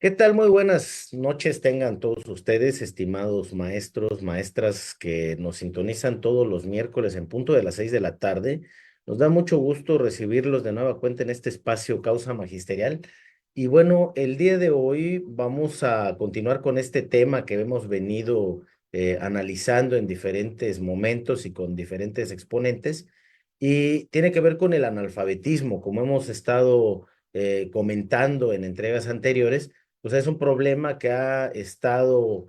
¿Qué tal? Muy buenas noches tengan todos ustedes, estimados maestros, maestras que nos sintonizan todos los miércoles en punto de las 6 de la tarde. Nos da mucho gusto recibirlos de nueva cuenta en este espacio Causa Magisterial. Y bueno, el día de hoy vamos a continuar con este tema que hemos venido analizando en diferentes momentos y con diferentes exponentes. Y tiene que ver con el analfabetismo, como hemos estado comentando en entregas anteriores. O sea, es un problema que ha estado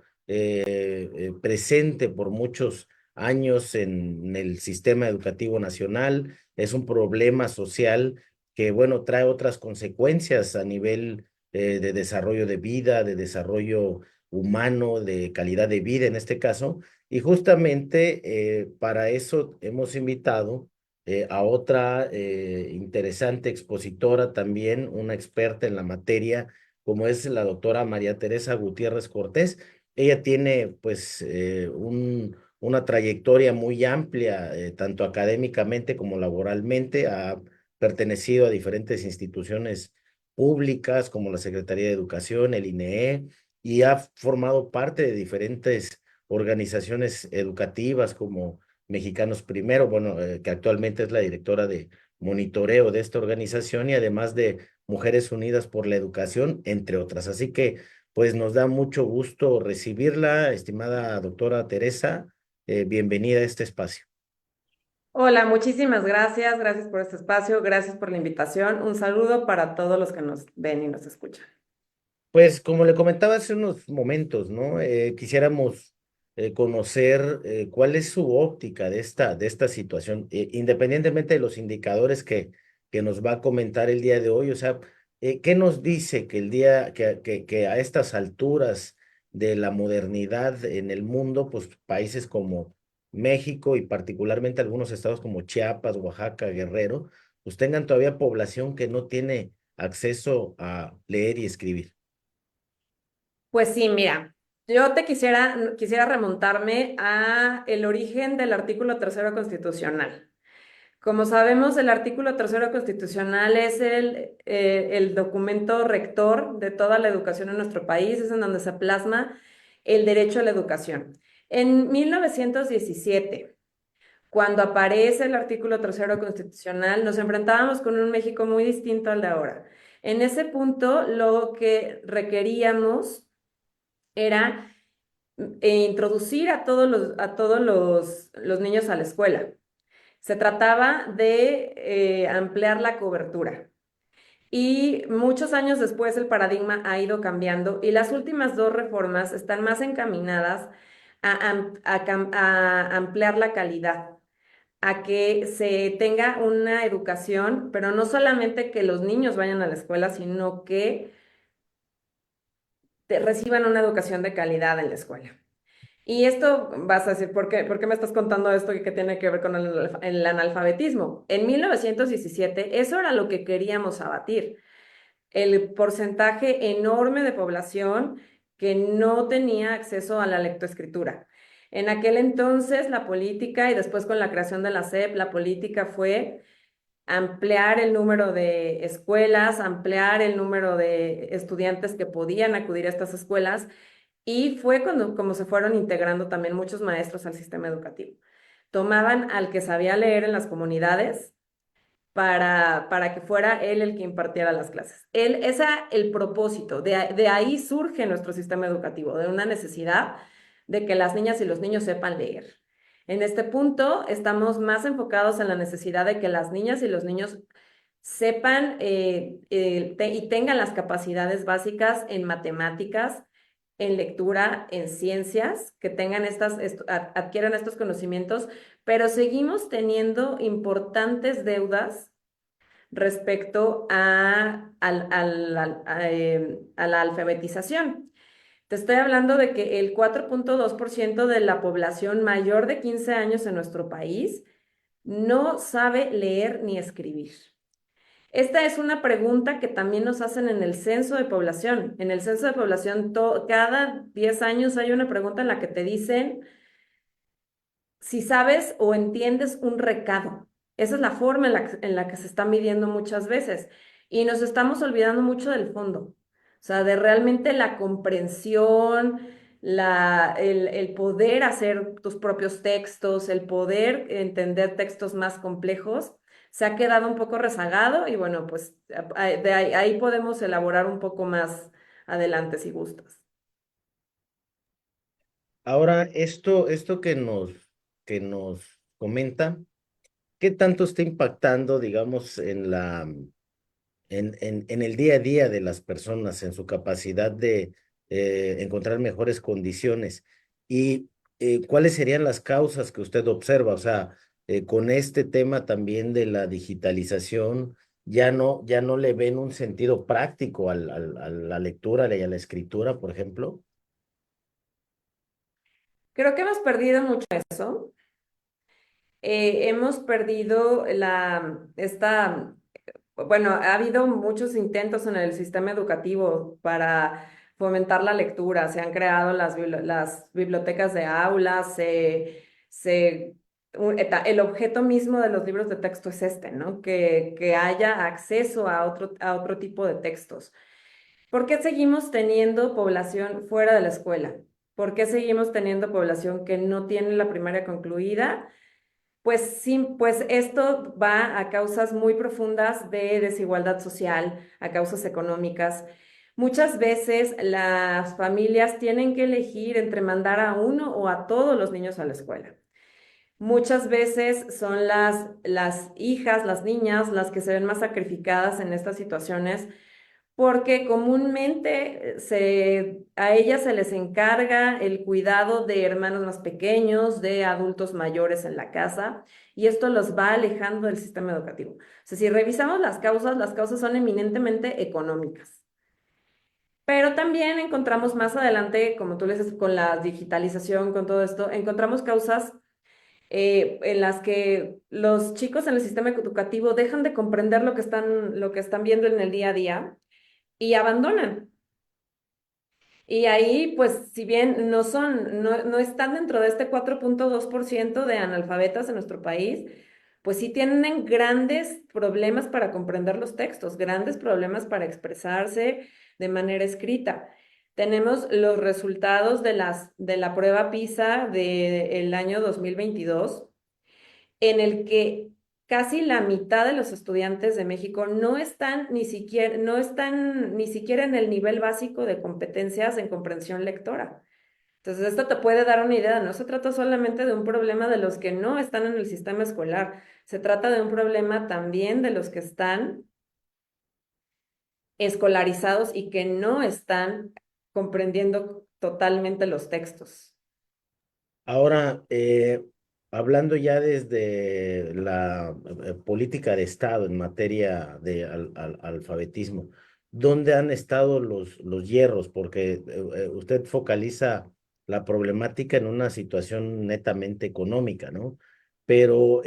presente por muchos años en el sistema educativo nacional. Es un problema social que, bueno, trae otras consecuencias a nivel de desarrollo de vida, de desarrollo humano, de calidad de vida en este caso. Y justamente para eso hemos invitado a otra interesante expositora también, una experta en la materia como es la doctora María Teresa Gutiérrez Cortés. Ella tiene pues una trayectoria muy amplia, tanto académicamente como laboralmente. Ha pertenecido a diferentes instituciones públicas como la Secretaría de Educación, el INEE, y ha formado parte de diferentes organizaciones educativas como Mexicanos Primero, bueno, que actualmente es la directora de monitoreo de esta organización y además de Mujeres Unidas por la Educación, entre otras. Así que, pues nos da mucho gusto recibirla, estimada doctora Teresa. Bienvenida a este espacio. Hola, muchísimas gracias. Gracias por este espacio. Gracias por la invitación. Un saludo para todos los que nos ven y nos escuchan. Pues como le comentaba hace unos momentos, ¿no? Quisiéramos conocer cuál es su óptica de esta situación, independientemente de los indicadores que nos va a comentar el día de hoy. O sea, ¿qué nos dice que el día, que a estas alturas de la modernidad en el mundo, pues países como México y particularmente algunos estados como Chiapas, Oaxaca, Guerrero, pues tengan todavía población que no tiene acceso a leer y escribir? Pues sí, mira, yo quisiera remontarme a el origen del artículo tercero constitucional. Como sabemos, el artículo tercero constitucional es el documento rector de toda la educación en nuestro país, es en donde se plasma el derecho a la educación. En 1917, cuando aparece el artículo tercero constitucional, nos enfrentábamos con un México muy distinto al de ahora. En ese punto, lo que requeríamos era introducir a todos los niños a la escuela. Se trataba de ampliar la cobertura. Y muchos años después el paradigma ha ido cambiando y las últimas dos reformas están más encaminadas a ampliar la calidad, a que se tenga una educación, pero no solamente que los niños vayan a la escuela, sino que reciban una educación de calidad en la escuela. Y esto vas a decir, ¿por qué me estás contando esto y qué tiene que ver con el analfabetismo? En 1917 eso era lo que queríamos abatir, el porcentaje enorme de población que no tenía acceso a la lectoescritura. En aquel entonces la política y después con la creación de la SEP, la política fue ampliar el número de escuelas, ampliar el número de estudiantes que podían acudir a estas escuelas y fue cuando como se fueron integrando también muchos maestros al sistema educativo. Tomaban al que sabía leer en las comunidades para que fuera él el que impartiera las clases. Ese era el propósito, de ahí surge nuestro sistema educativo, de una necesidad de que las niñas y los niños sepan leer. En este punto estamos más enfocados en la necesidad de que las niñas y los niños sepan y tengan las capacidades básicas en matemáticas, en lectura, en ciencias, que tengan adquieran estos conocimientos, pero seguimos teniendo importantes deudas respecto a la alfabetización. Te estoy hablando de que el 4,2% de la población mayor de 15 años en nuestro país no sabe leer ni escribir. Esta es una pregunta que también nos hacen en el censo de población. En el censo de población, cada 10 años hay una pregunta en la que te dicen si sabes o entiendes un recado. Esa es la forma en la que se está midiendo muchas veces. Y nos estamos olvidando mucho del fondo. O sea, de realmente la comprensión, el poder hacer tus propios textos, el poder entender textos más complejos, se ha quedado un poco rezagado y bueno, pues de ahí podemos elaborar un poco más adelante si gustas. Ahora, esto que nos comenta, ¿qué tanto está impactando, digamos, en el día a día de las personas, en su capacidad de encontrar mejores condiciones? ¿Y cuáles serían las causas que usted observa? O sea, con este tema también de la digitalización, ya no le ven un sentido práctico a la lectura y a la escritura, por ejemplo. Creo que hemos perdido mucho eso. Hemos perdido bueno, ha habido muchos intentos en el sistema educativo para fomentar la lectura. Se han creado las bibliotecas de aulas, el objeto mismo de los libros de texto es este, ¿no? Que haya acceso a otro tipo de textos. ¿Por qué seguimos teniendo población fuera de la escuela? ¿Por qué seguimos teniendo población que no tiene la primaria concluida? Pues sí, pues esto va a causas muy profundas de desigualdad social, a causas económicas. Muchas veces las familias tienen que elegir entre mandar a uno o a todos los niños a la escuela. Muchas veces son las hijas, las niñas, las que se ven más sacrificadas en estas situaciones porque comúnmente a ellas se les encarga el cuidado de hermanos más pequeños, de adultos mayores en la casa, y esto los va alejando del sistema educativo. O sea, si revisamos las causas son eminentemente económicas. Pero también encontramos más adelante, como tú le dices, con la digitalización, con todo esto, encontramos causas en las que los chicos en el sistema educativo dejan de comprender lo que están viendo en el día a día y abandonan. Y ahí, pues, si bien no están dentro de este 4,2% de analfabetas en nuestro país, pues sí tienen grandes problemas para comprender los textos, grandes problemas para expresarse de manera escrita. Tenemos los resultados de la prueba PISA del año 2022 en el que casi la mitad de los estudiantes de México no están ni siquiera en el nivel básico de competencias en comprensión lectora. Entonces, esto te puede dar una idea. No se trata solamente de un problema de los que no están en el sistema escolar, se trata de un problema también de los que están escolarizados y que no están comprendiendo totalmente los textos. Ahora, hablando ya desde la política de Estado en materia de alfabetismo, ¿dónde han estado los hierros? Porque usted focaliza la problemática en una situación netamente económica, ¿no? Pero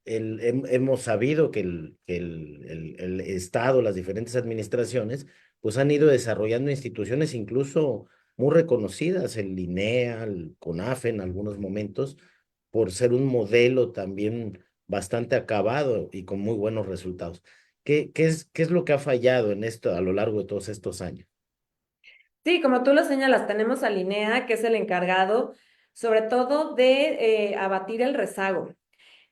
hemos sabido que el Estado, las diferentes administraciones, pues han ido desarrollando instituciones incluso muy reconocidas, el INEA, el CONAFE en algunos momentos, por ser un modelo también bastante acabado y con muy buenos resultados. ¿Qué es lo que ha fallado en esto a lo largo de todos estos años? Sí, como tú lo señalas, tenemos a Linea, que es el encargado, sobre todo de abatir el rezago.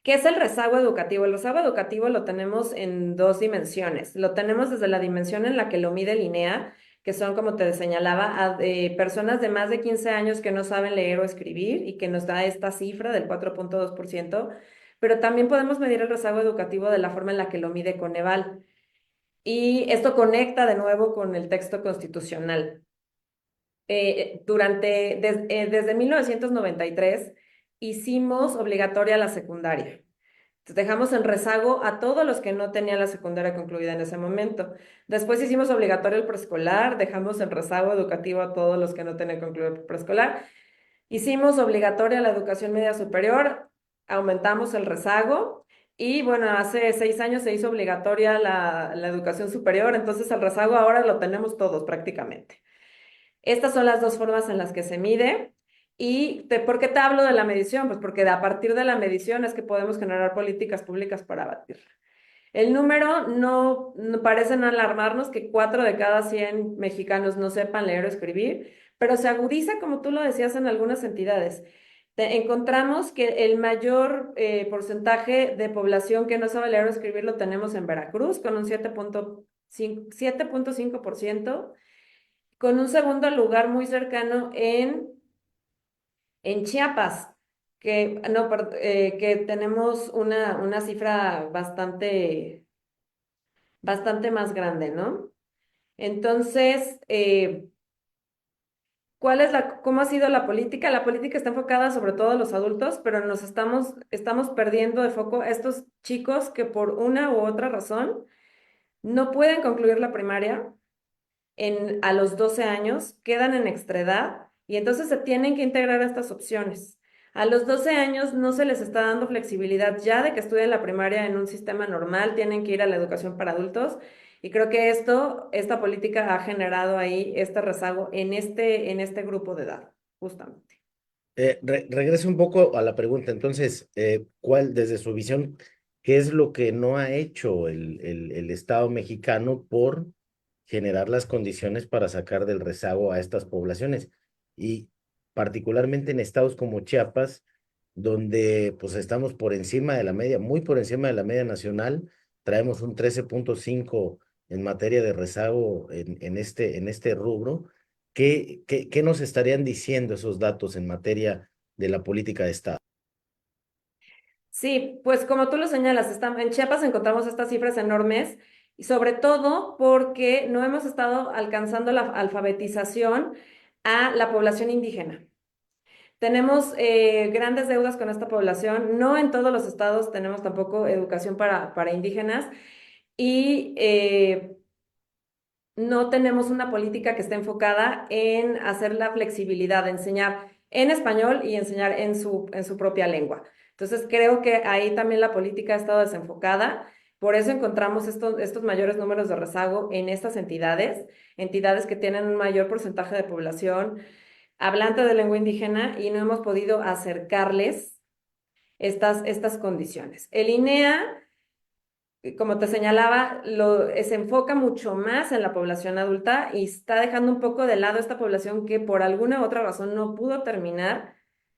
¿Qué es el rezago educativo? El rezago educativo lo tenemos en dos dimensiones. Lo tenemos desde la dimensión en la que lo mide Linea, que son, como te señalaba, personas de más de 15 años que no saben leer o escribir y que nos da esta cifra del 4,2%, pero también podemos medir el rezago educativo de la forma en la que lo mide Coneval. Y esto conecta de nuevo con el texto constitucional. Desde 1993 hicimos obligatoria la secundaria. Entonces, dejamos en rezago a todos los que no tenían la secundaria concluida en ese momento. Después hicimos obligatorio el preescolar, dejamos en rezago educativo a todos los que no tenían concluido el preescolar. Hicimos obligatoria la educación media superior, aumentamos el rezago y bueno, hace 6 años se hizo obligatoria la educación superior, entonces el rezago ahora lo tenemos todos prácticamente. Estas son las dos formas en las que se mide. ¿Por qué te hablo de la medición? Pues porque a partir de la medición es que podemos generar políticas públicas para abatir. El número no parece no alarmarnos que 4 de cada 100 mexicanos no sepan leer o escribir, pero se agudiza, como tú lo decías, en algunas entidades. Encontramos que el mayor porcentaje de población que no sabe leer o escribir lo tenemos en Veracruz, con un 7.5%, con un segundo lugar muy cercano en Chiapas, que, no, que tenemos una cifra bastante más grande, ¿no? Entonces, cómo ha sido la política? La política está enfocada sobre todo a los adultos, pero estamos perdiendo de foco a estos chicos que por una u otra razón no pueden concluir la primaria a los 12 años, quedan en extraedad y entonces se tienen que integrar a estas opciones. A los 12 años no se les está dando flexibilidad ya de que estudien la primaria en un sistema normal, tienen que ir a la educación para adultos y creo que esta política ha generado ahí este rezago en este grupo de edad, justamente. Regreso un poco a la pregunta. Entonces, ¿cuál, desde su visión, qué es lo que no ha hecho el Estado mexicano por generar las condiciones para sacar del rezago a estas poblaciones? Y particularmente en estados como Chiapas, donde pues estamos por encima de la media, muy por encima de la media nacional, traemos un 13.5 en materia de rezago en este rubro. ¿Qué nos estarían diciendo esos datos en materia de la política de Estado? Sí, pues como tú lo señalas, en Chiapas encontramos estas cifras enormes y sobre todo porque no hemos estado alcanzando la alfabetización a la población indígena. Tenemos grandes deudas con esta población, no en todos los estados tenemos tampoco educación para indígenas y no tenemos una política que esté enfocada en hacer la flexibilidad, de enseñar en español y enseñar en su propia lengua. Entonces, creo que ahí también la política ha estado desenfocada. Por eso encontramos estos mayores números de rezago en estas entidades que tienen un mayor porcentaje de población hablante de lengua indígena y no hemos podido acercarles estas condiciones. El INEA como te señalaba, se enfoca mucho más en la población adulta y está dejando un poco de lado esta población que por alguna otra razón no pudo terminar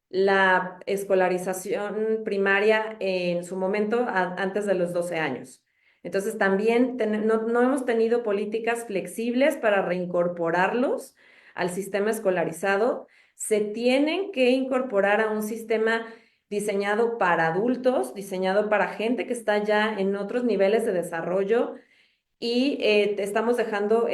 la escolarización primaria en su momento antes de los 12 años. Entonces también no hemos tenido políticas flexibles para reincorporarlos al sistema escolarizado. Se tienen que incorporar a un sistema diseñado para adultos, diseñado para gente que está ya en otros niveles de desarrollo y estamos dejando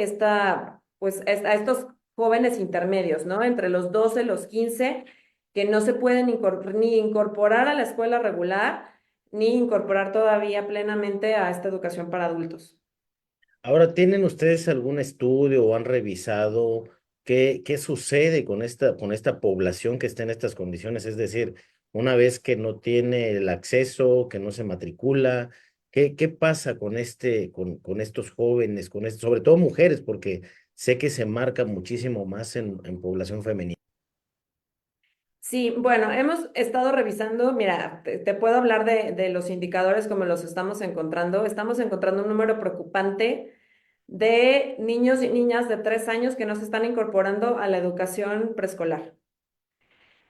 pues, a estos jóvenes intermedios, ¿no? Entre los 12 y los 15, que no se pueden ni incorporar a la escuela regular, ni incorporar todavía plenamente a esta educación para adultos. Ahora, ¿tienen ustedes algún estudio o han revisado qué sucede con esta población que está en estas condiciones? Es decir, una vez que no tiene el acceso, que no se matricula, ¿qué pasa con estos jóvenes, sobre todo mujeres, porque sé que se marca muchísimo más en población femenina? Sí, bueno, hemos estado revisando, mira, te puedo hablar de los indicadores como los estamos encontrando. Estamos encontrando un número preocupante de niños y niñas de 3 años que no se están incorporando a la educación preescolar.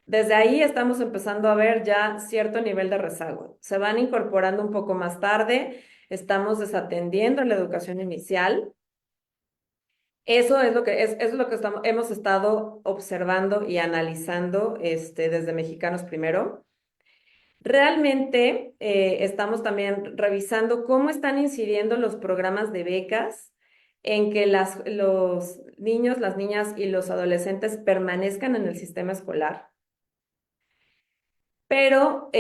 Desde ahí estamos empezando a ver ya cierto nivel de rezago. Se van incorporando un poco más tarde, estamos desatendiendo la educación inicial. Eso es lo que hemos estado observando y analizando desde Mexicanos Primero. Realmente estamos también revisando cómo están incidiendo los programas de becas en que los niños, las niñas y los adolescentes permanezcan en el sistema escolar. Pero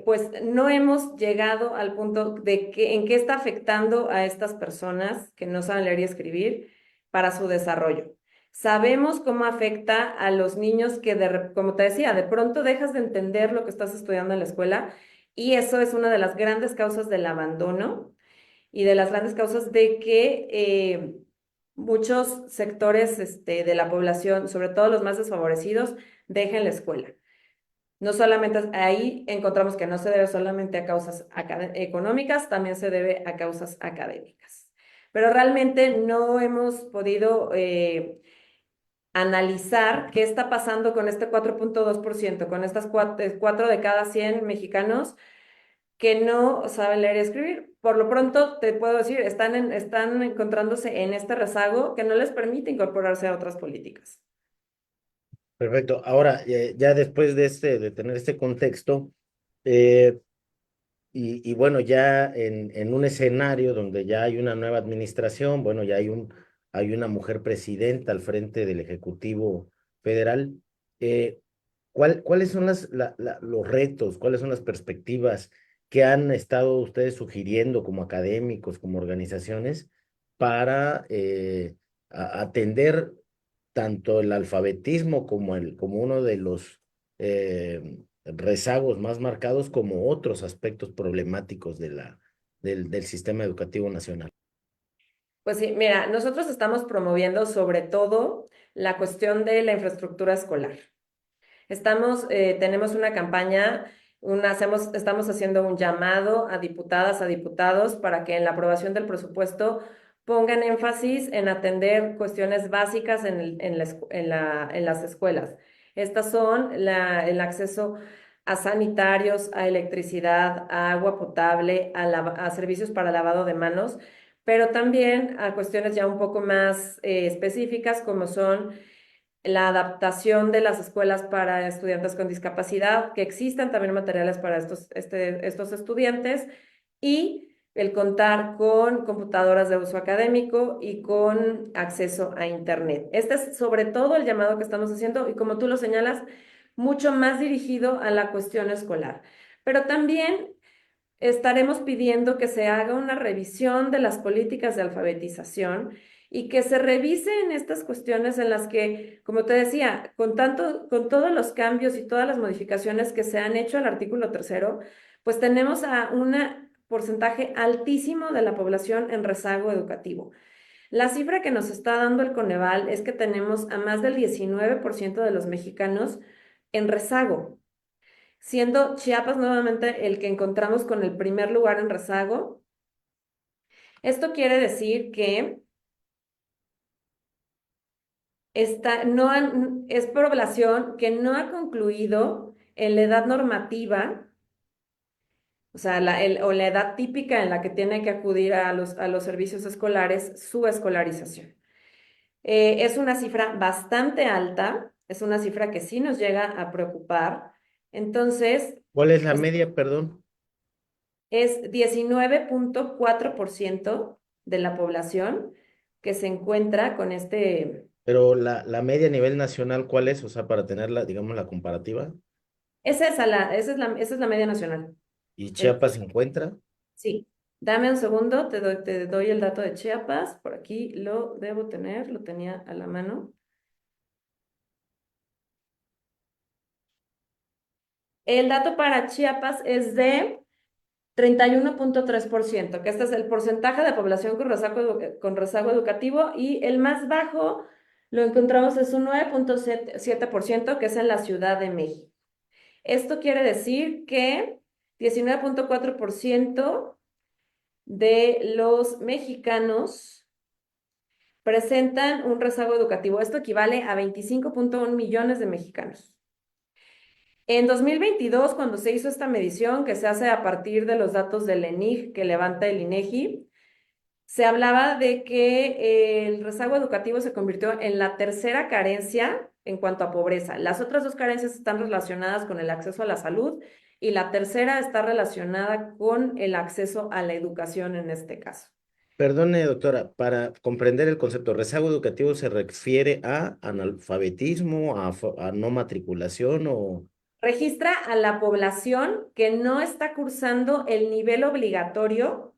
pues no hemos llegado al punto de en qué está afectando a estas personas que no saben leer y escribir para su desarrollo. Sabemos cómo afecta a los niños que, como te decía, de pronto dejas de entender lo que estás estudiando en la escuela y eso es una de las grandes causas del abandono y de las grandes causas de que muchos sectores de la población, sobre todo los más desfavorecidos, dejen la escuela. No solamente ahí encontramos que no se debe solamente a causas económicas, también se debe a causas académicas. Pero realmente no hemos podido analizar qué está pasando con este 4,2%, con estas 4 de cada 100 mexicanos que no saben leer y escribir. Por lo pronto, te puedo decir, están encontrándose en este rezago que no les permite incorporarse a otras políticas. Perfecto. Ahora, ya después de de tener este contexto, eh, y bueno, ya en un escenario donde ya hay una nueva administración, bueno, ya hay una mujer presidenta al frente del Ejecutivo Federal, eh, ¿cuáles son los retos, cuáles son las perspectivas que han estado ustedes sugiriendo como académicos, como organizaciones, para atender tanto el alfabetismo como uno de los rezagos más marcados como otros aspectos problemáticos del sistema educativo nacional? Pues sí, mira, nosotros estamos promoviendo sobre todo la cuestión de la infraestructura escolar. Tenemos una campaña, estamos haciendo un llamado a diputadas, a diputados para que en la aprobación del presupuesto pongan énfasis en atender cuestiones básicas en las escuelas. Estas son el acceso a sanitarios, a electricidad, a agua potable, a servicios para lavado de manos, pero también a cuestiones ya un poco más específicas como son la adaptación de las escuelas para estudiantes con discapacidad, que existan también materiales para estos estudiantes y el contar con computadoras de uso académico y con acceso a Internet. Este es sobre todo el llamado que estamos haciendo y como tú lo señalas, mucho más dirigido a la cuestión escolar. Pero también estaremos pidiendo que se haga una revisión de las políticas de alfabetización y que se revisen estas cuestiones en las que, como te decía, con todos los cambios y todas las modificaciones que se han hecho al artículo tercero, pues tenemos a un porcentaje altísimo de la población en rezago educativo. La cifra que nos está dando el Coneval es que tenemos a más del 19% de los mexicanos en rezago, siendo Chiapas nuevamente el que encontramos con el primer lugar en rezago. Esto quiere decir que es población que no ha concluido en la edad normativa, o sea, o la edad típica en la que tiene que acudir a los servicios escolares, su escolarización. Es una cifra bastante alta, es una cifra que sí nos llega a preocupar. Entonces, ¿Cuál es la pues media, perdón? es 19,4% de la población que se encuentra con este. Pero la media a nivel nacional, ¿cuál es? O sea, para tener digamos, la comparativa. Esa es la media nacional. ¿Y El- Chiapas se encuentra? sí, dame un segundo, te doy el dato de Chiapas. Por aquí lo debo tener, lo tenía a la mano. El dato para Chiapas es de 31,3%, que este es el porcentaje de población con rezago educativo, y el más bajo lo encontramos es un 9,7%, que es en la Ciudad de México. Esto quiere decir que 19,4% de los mexicanos presentan un rezago educativo. Esto equivale a 25,1 millones de mexicanos. En 2022, cuando se hizo esta medición, que se hace a partir de los datos del ENIG que levanta el INEGI, se hablaba de que el rezago educativo se convirtió en la tercera carencia en cuanto a pobreza. Las otras dos carencias están relacionadas con el acceso a la salud y la tercera está relacionada con el acceso a la educación en este caso. Perdone, doctora, para comprender el concepto, rezago educativo se refiere a analfabetismo, a no matriculación o... Registra a la población que no está cursando el nivel obligatorio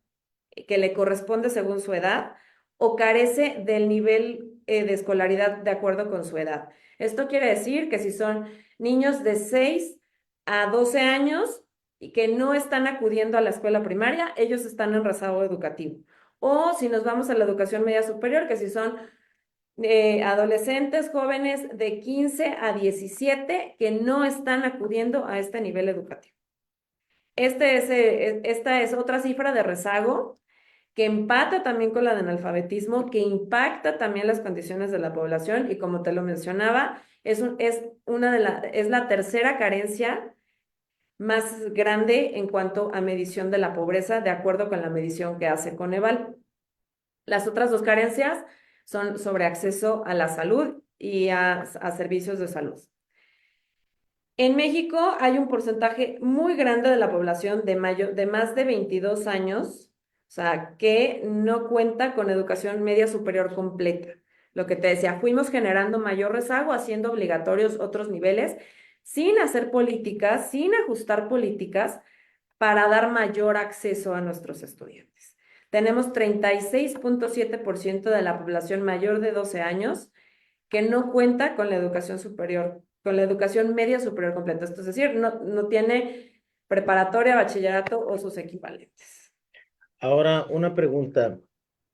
que le corresponde según su edad o carece del nivel de escolaridad de acuerdo con su edad. Esto quiere decir que si son niños de 6 a 12 años y que no están acudiendo a la escuela primaria, ellos están en rezago educativo. O si nos vamos a la educación media superior, que si son adolescentes jóvenes de 15 a 17 que no están acudiendo a este nivel educativo. Esta es otra cifra de rezago que empata también con la de analfabetismo, que impacta también las condiciones de la población y como te lo mencionaba, es la tercera carencia más grande en cuanto a medición de la pobreza, de acuerdo con la medición que hace Coneval. Las otras dos carencias son sobre acceso a la salud y a servicios de salud. En México hay un porcentaje muy grande de la población de más de 22 años, o sea, que no cuenta con educación media superior completa. Lo que te decía, fuimos generando mayor rezago, haciendo obligatorios otros niveles, sin hacer políticas, sin ajustar políticas para dar mayor acceso a nuestros estudiantes. Tenemos 36.7% de la población mayor de 12 años que no cuenta con la educación superior, con la educación media superior completa. Esto es decir, no tiene preparatoria, bachillerato o sus equivalentes. Ahora, una pregunta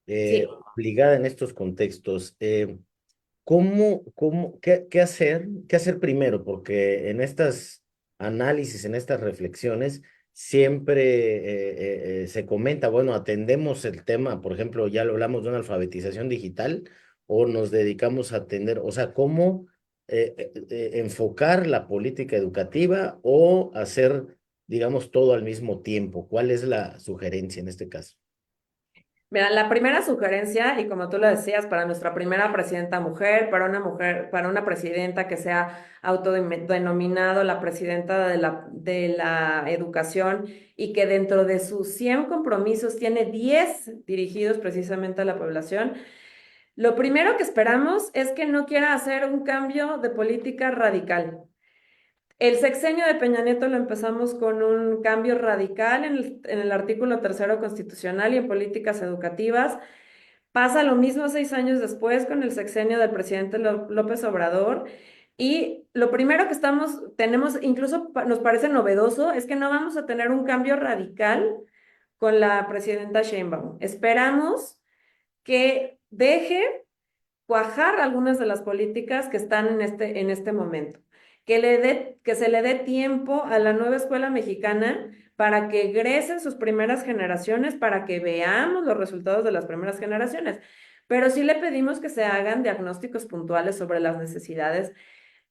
Sí. obligada en estos contextos. ¿Qué hacer primero? Porque en estas análisis, en estas reflexiones, siempre se comenta, bueno, atendemos el tema, por ejemplo, ya lo hablamos de una alfabetización digital o nos dedicamos a atender, o sea, ¿cómo enfocar la política educativa o hacer, digamos, todo al mismo tiempo? ¿Cuál es la sugerencia en este caso? Mira, la primera sugerencia, y como tú lo decías, para nuestra primera presidenta mujer, para una presidenta que sea autodenominado la presidenta de la educación y que dentro de sus 100 compromisos tiene 10 dirigidos precisamente a la población, lo primero que esperamos es que no quiera hacer un cambio de política radical. El sexenio de Peña Nieto lo empezamos con un cambio radical en el artículo tercero constitucional y en políticas educativas. Pasa lo mismo 6 años después con el sexenio del presidente López Obrador. Y lo primero que tenemos, incluso nos parece novedoso, es que no vamos a tener un cambio radical con la presidenta Sheinbaum. Esperamos que deje cuajar algunas de las políticas que están en este momento, que se le dé tiempo a la nueva escuela mexicana para que egresen sus primeras generaciones, para que veamos los resultados de las primeras generaciones. Pero sí le pedimos que se hagan diagnósticos puntuales sobre las necesidades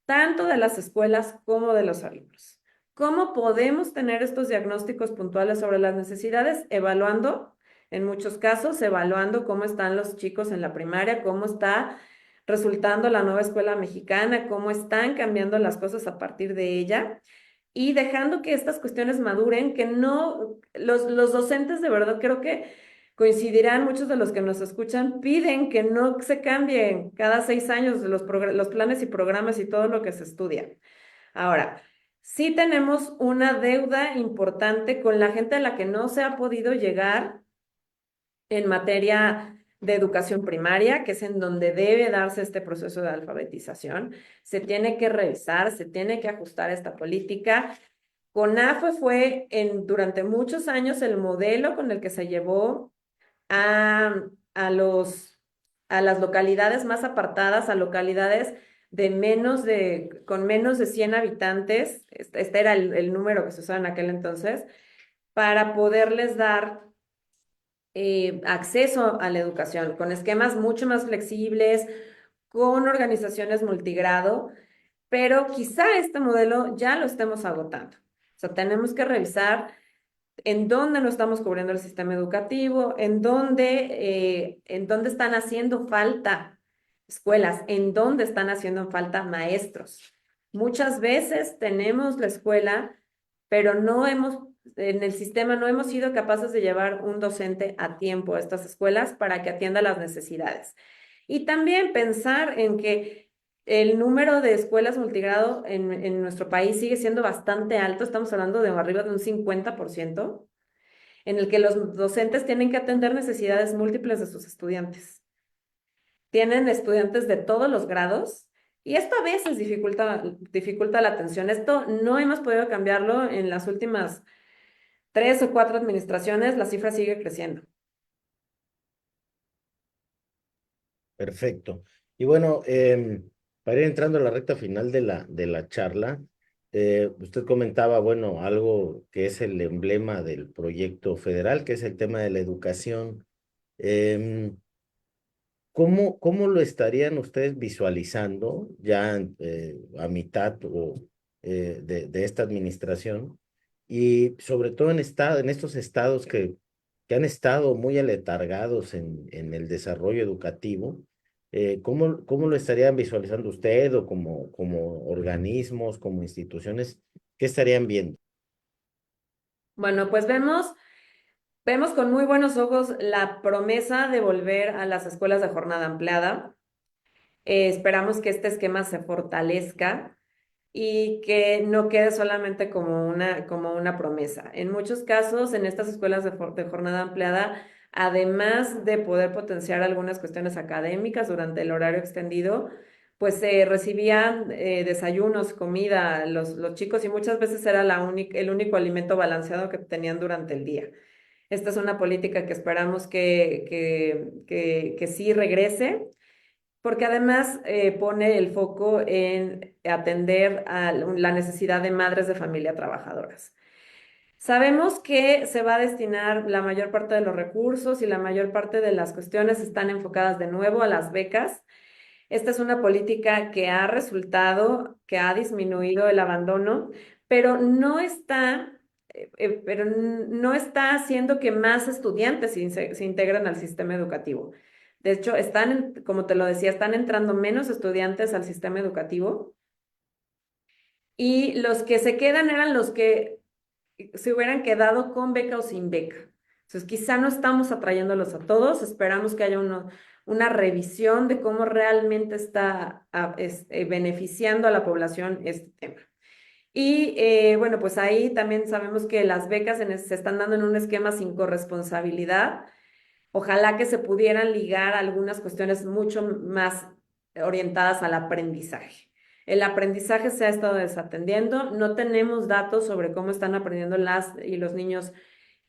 tanto de las escuelas como de los alumnos. ¿Cómo podemos tener estos diagnósticos puntuales sobre las necesidades? Evaluando, en muchos casos, evaluando cómo están los chicos en la primaria, cómo está resultando la nueva escuela mexicana, cómo están cambiando las cosas a partir de ella y dejando que estas cuestiones maduren, que no, los docentes de verdad creo que coincidirán, muchos de los que nos escuchan piden que no se cambien cada 6 años los planes y programas y todo lo que se estudia. Ahora, sí tenemos una deuda importante con la gente a la que no se ha podido llegar en materia de educación primaria, que es en donde debe darse este proceso de alfabetización. Se tiene que revisar, se tiene que ajustar esta política. CONAFE fue durante muchos años el modelo con el que se llevó a, a los, a las localidades más apartadas, a localidades con menos de 100 habitantes, este era el número que se usaba en aquel entonces, para poderles dar acceso a la educación, con esquemas mucho más flexibles, con organizaciones multigrado, pero quizá este modelo ya lo estemos agotando. O sea, tenemos que revisar en dónde no estamos cubriendo el sistema educativo, en dónde están haciendo falta escuelas, en dónde están haciendo falta maestros. Muchas veces tenemos la escuela, pero en el sistema no hemos sido capaces de llevar un docente a tiempo a estas escuelas para que atienda las necesidades. Y también pensar en que el número de escuelas multigrado en nuestro país sigue siendo bastante alto, estamos hablando de arriba de un 50%, en el que los docentes tienen que atender necesidades múltiples de sus estudiantes. Tienen estudiantes de todos los grados y esto a veces dificulta la atención. Esto no hemos podido cambiarlo en las últimas 3 o 4 administraciones, la cifra sigue creciendo. Perfecto. Y bueno, para ir entrando a la recta final de la charla, usted comentaba, bueno, algo que es el emblema del proyecto federal, que es el tema de la educación. Em, cómo lo estarían ustedes visualizando ya a mitad de esta administración? Y sobre todo en estos estados que han estado muy aletargados en el desarrollo educativo, cómo lo estarían visualizando usted o como organismos, como instituciones? ¿Qué estarían viendo? Bueno, pues vemos con muy buenos ojos la promesa de volver a las escuelas de jornada ampliada. Esperamos que este esquema se fortalezca y que no quede solamente como una promesa. En muchos casos, en estas escuelas de jornada ampliada, además de poder potenciar algunas cuestiones académicas durante el horario extendido, pues se recibían desayunos, comida, los chicos, y muchas veces era el único alimento balanceado que tenían durante el día. Esta es una política que esperamos que sí regrese, porque además pone el foco en atender a la necesidad de madres de familia trabajadoras. Sabemos que se va a destinar la mayor parte de los recursos y la mayor parte de las cuestiones están enfocadas de nuevo a las becas. Esta es una política que ha resultado, que ha disminuido el abandono, pero no está haciendo que más estudiantes se integren al sistema educativo. De hecho, como te lo decía, están entrando menos estudiantes al sistema educativo y los que se quedan eran los que se hubieran quedado con beca o sin beca. Entonces, quizá no estamos atrayéndolos a todos, esperamos que haya una revisión de cómo realmente está beneficiando a la población este tema. Y bueno, pues ahí también sabemos que las becas se están dando en un esquema sin corresponsabilidad. Ojalá que se pudieran ligar a algunas cuestiones mucho más orientadas al aprendizaje. El aprendizaje se ha estado desatendiendo, no tenemos datos sobre cómo están aprendiendo las y los niños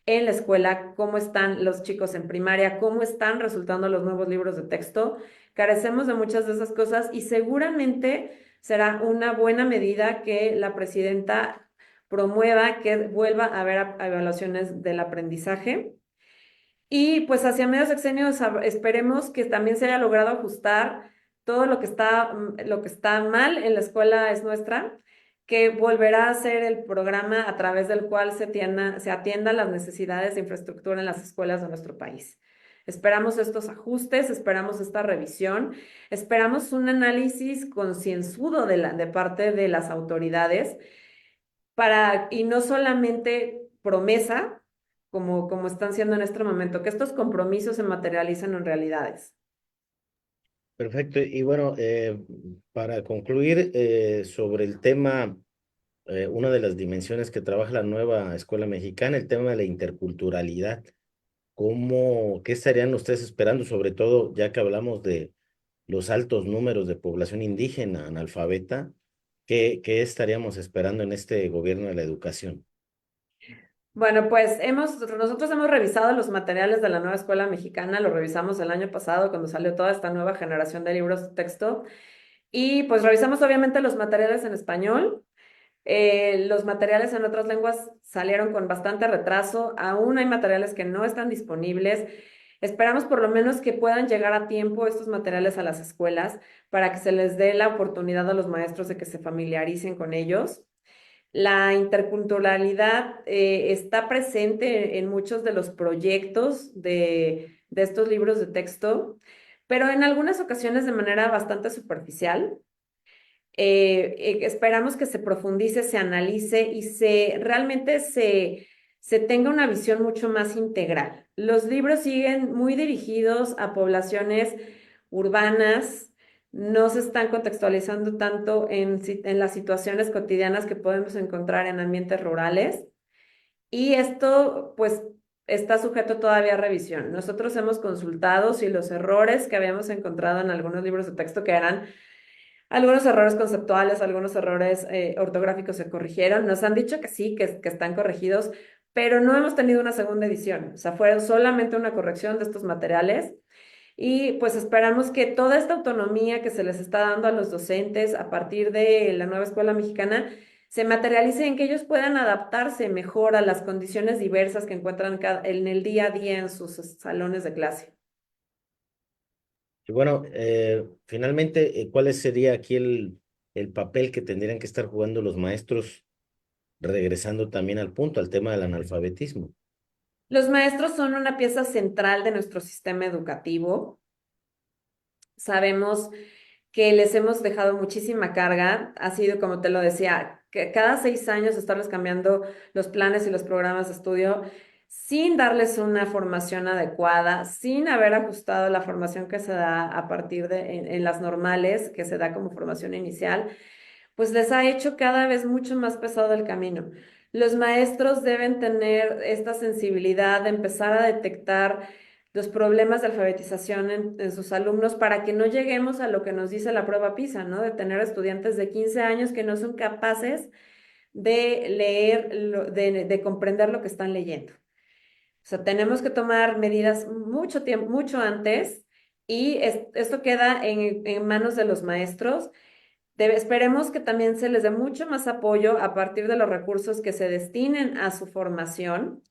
en la escuela, cómo están los chicos en primaria, cómo están resultando los nuevos libros de texto. Carecemos de muchas de esas cosas y seguramente será una buena medida que la presidenta promueva que vuelva a haber evaluaciones del aprendizaje. Y pues hacia medio sexenio esperemos que también se haya logrado ajustar todo lo que está mal en la escuela es nuestra, que volverá a ser el programa a través del cual se atiendan las necesidades de infraestructura en las escuelas de nuestro país. Esperamos estos ajustes, esperamos esta revisión, esperamos un análisis concienzudo de parte de las autoridades y no solamente promesa, como están siendo en este momento, que estos compromisos se materialicen en realidades. Perfecto. Y bueno, para concluir sobre el tema, una de las dimensiones que trabaja la nueva escuela mexicana, el tema de la interculturalidad. ¿Qué estarían ustedes esperando, sobre todo ya que hablamos de los altos números de población indígena analfabeta? ¿Qué estaríamos esperando en este gobierno de la educación? Bueno, pues nosotros hemos revisado los materiales de la nueva escuela mexicana, lo revisamos el año pasado cuando salió toda esta nueva generación de libros de texto y pues revisamos obviamente los materiales en español. Los materiales en otras lenguas salieron con bastante retraso, aún hay materiales que no están disponibles. Esperamos por lo menos que puedan llegar a tiempo estos materiales a las escuelas para que se les dé la oportunidad a los maestros de que se familiaricen con ellos. La interculturalidad está presente en muchos de los proyectos de estos libros de texto, pero en algunas ocasiones de manera bastante superficial. Esperamos que se profundice, se analice y realmente se tenga una visión mucho más integral. Los libros siguen muy dirigidos a poblaciones urbanas, no se están contextualizando tanto en las situaciones cotidianas que podemos encontrar en ambientes rurales y esto pues está sujeto todavía a revisión. Nosotros hemos consultado si los errores que habíamos encontrado en algunos libros de texto que eran algunos errores conceptuales, algunos errores ortográficos se corrigieron. Nos han dicho que sí, que están corregidos, pero no hemos tenido una segunda edición. O sea, fue solamente una corrección de estos materiales. Y pues esperamos que toda esta autonomía que se les está dando a los docentes a partir de la nueva escuela mexicana se materialice en que ellos puedan adaptarse mejor a las condiciones diversas que encuentran en el día a día en sus salones de clase. Y bueno, finalmente, ¿cuál sería aquí el papel que tendrían que estar jugando los maestros, regresando también al punto, al tema del analfabetismo? Los maestros son una pieza central de nuestro sistema educativo. Sabemos que les hemos dejado muchísima carga. Ha sido, como te lo decía, que cada 6 años estarles cambiando los planes y los programas de estudio sin darles una formación adecuada, sin haber ajustado la formación que se da a partir en las normales, que se da como formación inicial, pues les ha hecho cada vez mucho más pesado el camino. Los maestros deben tener esta sensibilidad de empezar a detectar los problemas de alfabetización en sus alumnos para que no lleguemos a lo que nos dice la prueba PISA, ¿no? De tener estudiantes de 15 años que no son capaces de leer, de comprender lo que están leyendo. O sea, tenemos que tomar medidas mucho tiempo, mucho antes y esto queda en manos de los maestros. Esperemos que también se les dé mucho más apoyo a partir de los recursos que se destinen a su formación.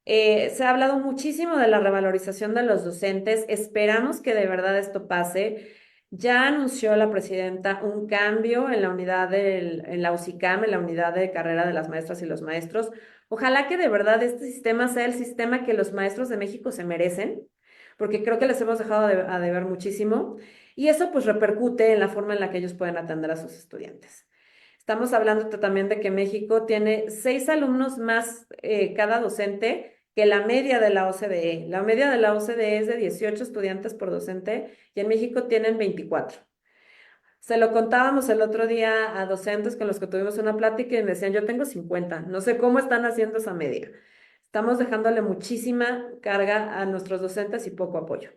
Se ha hablado muchísimo de la revalorización de los docentes. Esperamos que de verdad esto pase. Ya anunció la presidenta un cambio en la en la UCICAM, en la unidad de carrera de las maestras y los maestros. Ojalá que de verdad este sistema sea el sistema que los maestros de México se merecen, porque creo que les hemos dejado a deber muchísimo. Y eso pues repercute en la forma en la que ellos pueden atender a sus estudiantes. Estamos hablando también de que México tiene 6 alumnos más cada docente que la media de la OCDE. La media de la OCDE es de 18 estudiantes por docente y en México tienen 24. Se lo contábamos el otro día a docentes con los que tuvimos una plática y me decían, yo tengo 50, no sé cómo están haciendo esa media. Estamos dejándole muchísima carga a nuestros docentes y poco apoyo.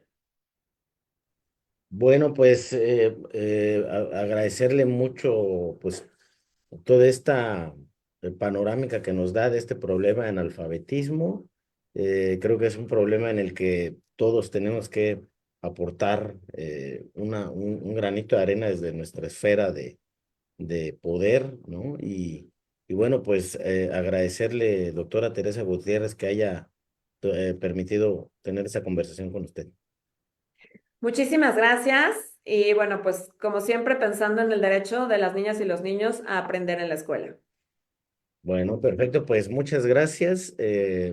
Bueno, pues agradecerle mucho, pues, toda esta panorámica que nos da de este problema de analfabetismo. Creo que es un problema en el que todos tenemos que aportar un granito de arena desde nuestra esfera de poder, ¿no? Y bueno, pues agradecerle, doctora Teresa Gutiérrez, que haya permitido tener esa conversación con usted. Muchísimas gracias y bueno, pues como siempre pensando en el derecho de las niñas y los niños a aprender en la escuela. Bueno, perfecto, pues muchas gracias.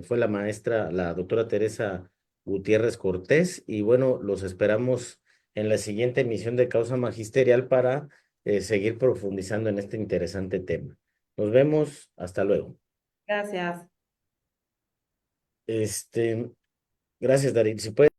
Fue la maestra, la doctora Teresa Gutiérrez Cortés, y bueno, los esperamos en la siguiente emisión de Causa Magisterial para seguir profundizando en este interesante tema. Nos vemos, hasta luego. Gracias. Este, gracias, David. Si puede